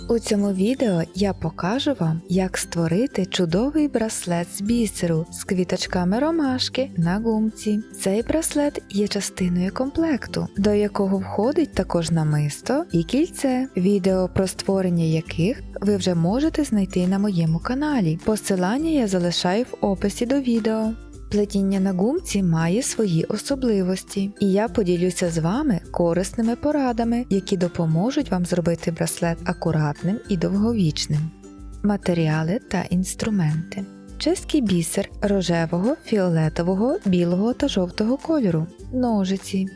У цьому відео я покажу вам, як створити чудовий браслет з бісеру з квіточками ромашки на гумці. Цей браслет є частиною комплекту, до якого входить також намисто і кільце, відео про створення яких ви вже можете знайти на моєму каналі. Посилання я залишаю в описі до відео. Плетіння на гумці має свої особливості, і я поділюся з вами корисними порадами, які допоможуть вам зробити браслет акуратним і довговічним. Матеріали та інструменти. Чеський бісер рожевого, фіолетового, білого та жовтого кольору. Ножиці.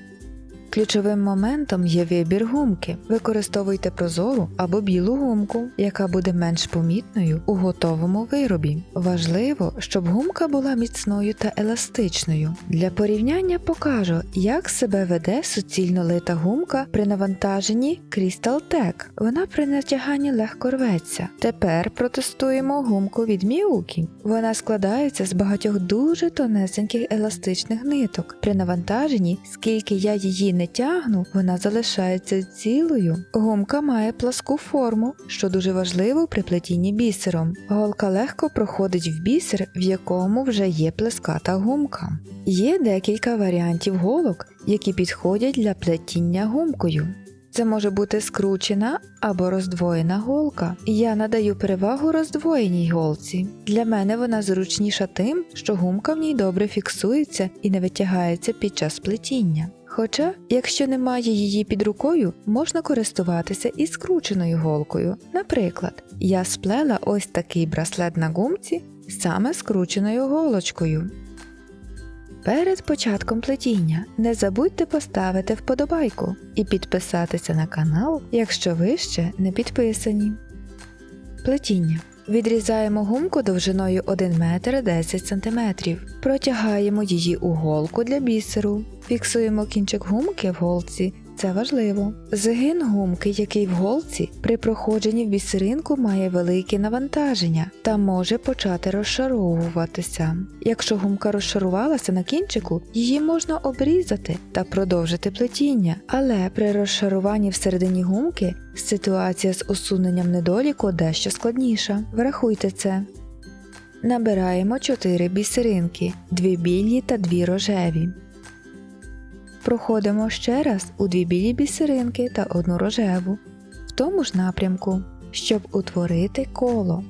Ключовим моментом є вибір гумки. Використовуйте прозору або білу гумку, яка буде менш помітною у готовому виробі. Важливо, щоб гумка була міцною та еластичною. Для порівняння покажу, як себе веде суцільно лита гумка при навантаженні Crystal Tech. Вона при натяганні легко рветься. Тепер протестуємо гумку від Miyuki. Вона складається з багатьох дуже тонесеньких еластичних ниток. При навантаженні, скільки я її не тягну, вона залишається цілою. Гумка має пласку форму, що дуже важливо при плетінні бісером. Голка легко проходить в бісер, в якому вже є плеската гумка. Є декілька варіантів голок, які підходять для плетіння гумкою. Це може бути скручена або роздвоєна голка. Я надаю перевагу роздвоєній голці. Для мене вона зручніша тим, що гумка в ній добре фіксується і не витягається під час плетіння. Хоча, якщо немає її під рукою, можна користуватися і скрученою голкою. Наприклад, я сплела ось такий браслет на гумці саме скрученою голочкою. Перед початком плетіння не забудьте поставити вподобайку і підписатися на канал, якщо ви ще не підписані. Плетіння. Відрізаємо гумку довжиною 1 метр 10 см. Протягаємо її у голку для бісеру. Фіксуємо кінчик гумки в голці. Це важливо. Згин гумки, який в голці, при проходженні в бісеринку має велике навантаження та може почати розшаровуватися. Якщо гумка розшарувалася на кінчику, її можна обрізати та продовжити плетіння. Але при розшаруванні всередині гумки ситуація з усуненням недоліку дещо складніша. Врахуйте це. Набираємо 4 бісеринки, 2 білі та 2 рожеві. Проходимо ще раз у 2 білі бісеринки та 1 рожеву, в тому ж напрямку, щоб утворити коло.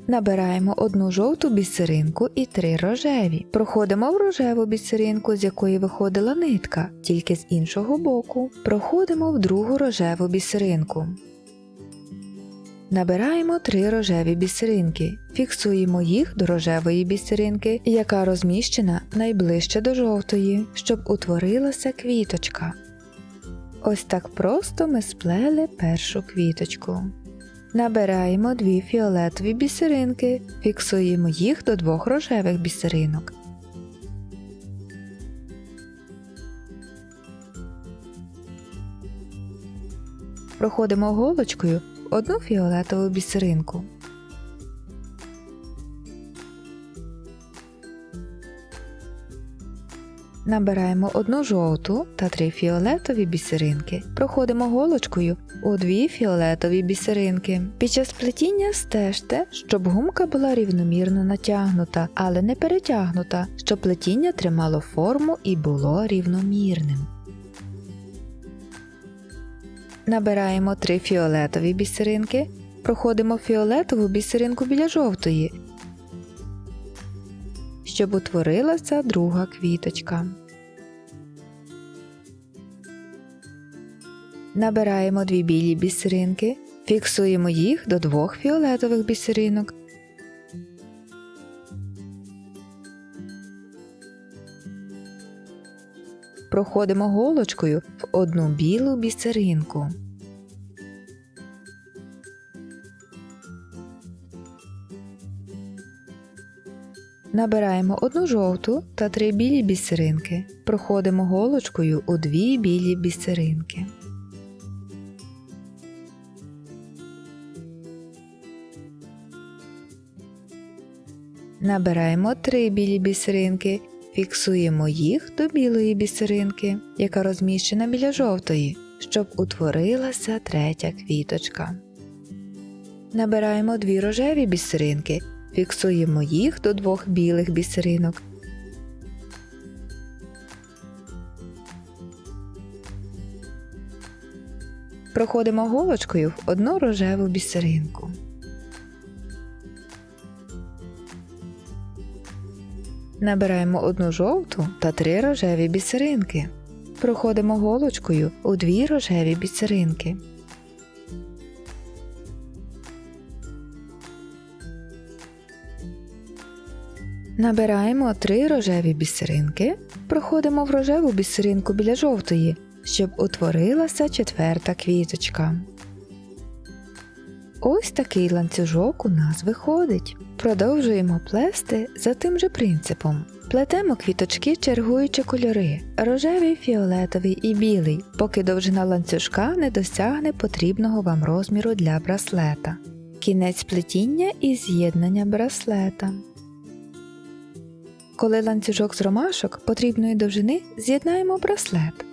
Набираємо 1 жовту бісеринку і 3 рожеві. Проходимо в рожеву бісеринку, з якої виходила нитка, тільки з іншого боку. Проходимо в другу рожеву бісеринку. Набираємо 3 рожеві бісеринки, фіксуємо їх до рожевої бісеринки, яка розміщена найближче до жовтої, щоб утворилася квіточка. Ось так просто ми сплели першу квіточку. Набираємо 2 фіолетові бісеринки, фіксуємо їх до 2 рожевих бісеринок. Проходимо голочкою 1 фіолетову бісеринку. Набираємо 1 жовту та 3 фіолетові бісеринки. Проходимо голочкою у 2 фіолетові бісеринки. Під час плетіння стежте, щоб гумка була рівномірно натягнута, але не перетягнута, щоб плетіння тримало форму і було рівномірним. Набираємо 3 фіолетові бісеринки, проходимо фіолетову бісеринку біля жовтої, щоб утворилася друга квіточка. Набираємо 2 білі бісеринки, фіксуємо їх до 2 фіолетових бісеринок. Проходимо голочкою в 1 білу бісеринку. Набираємо 1 жовту та 3 білі бісеринки. Проходимо голочкою у 2 білі бісеринки. Набираємо 3 білі бісеринки, Фіксуємо їх до білої бісеринки, яка розміщена біля жовтої, щоб утворилася третя квіточка. Набираємо 2 рожеві бісеринки, фіксуємо їх до 2 білих бісеринок. Проходимо голочкою в 1 рожеву бісеринку. Набираємо 1 жовту та 3 рожеві бісеринки. Проходимо голочкою у 2 рожеві бісеринки. Набираємо 3 рожеві бісеринки, проходимо в рожеву бісеринку біля жовтої, щоб утворилася 4-та квіточка. Ось такий ланцюжок у нас виходить. Продовжуємо плести за тим же принципом. Плетемо квіточки, чергуючи кольори – рожевий, фіолетовий і білий, поки довжина ланцюжка не досягне потрібного вам розміру для браслета. Кінець плетіння і з'єднання браслета. Коли ланцюжок з ромашок потрібної довжини, з'єднаємо браслет.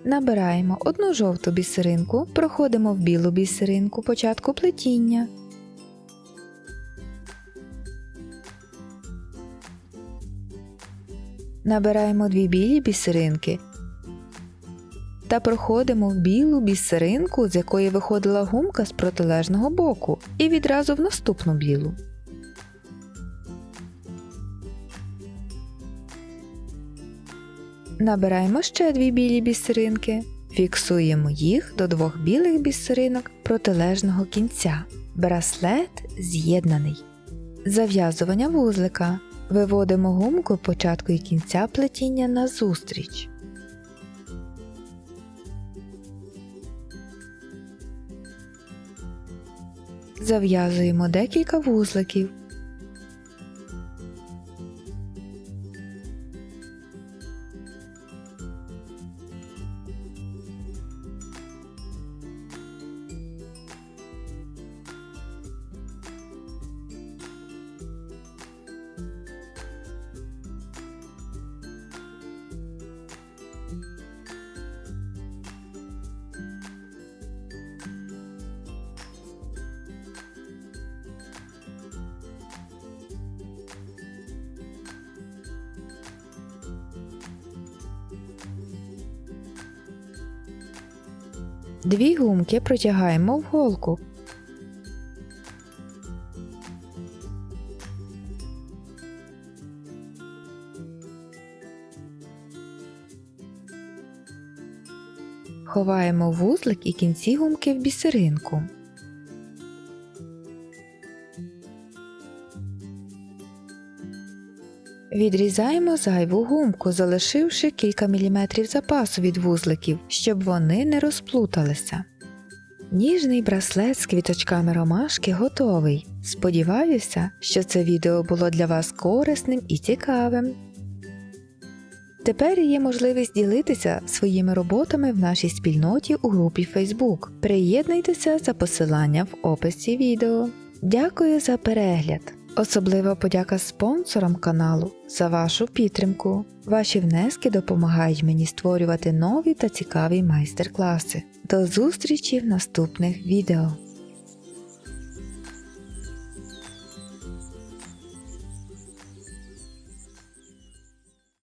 Набираємо 1 жовту бісеринку, проходимо в білу бісеринку початку плетіння. Набираємо 2 білі бісеринки та проходимо в білу бісеринку, з якої виходила гумка з протилежного боку, і відразу в наступну білу. Набираємо ще 2 білі бісеринки, фіксуємо їх до 2 білих бісеринок протилежного кінця. Браслет з'єднаний. Зав'язування вузлика. Виводимо гумку початку і кінця плетіння назустріч. Зав'язуємо декілька вузликів. Дві гумки протягаємо в голку. Ховаємо вузлик і кінці гумки в бісеринку. Відрізаємо зайву гумку, залишивши кілька міліметрів запасу від вузликів, щоб вони не розплуталися. Ніжний браслет з квіточками ромашки готовий. Сподіваюся, що це відео було для вас корисним і цікавим. Тепер є можливість ділитися своїми роботами в нашій спільноті у групі Facebook. Приєднуйтеся за посиланням в описі відео. Дякую за перегляд! Особлива подяка спонсорам каналу за вашу підтримку. Ваші внески допомагають мені створювати нові та цікаві майстер-класи. До зустрічі в наступних відео!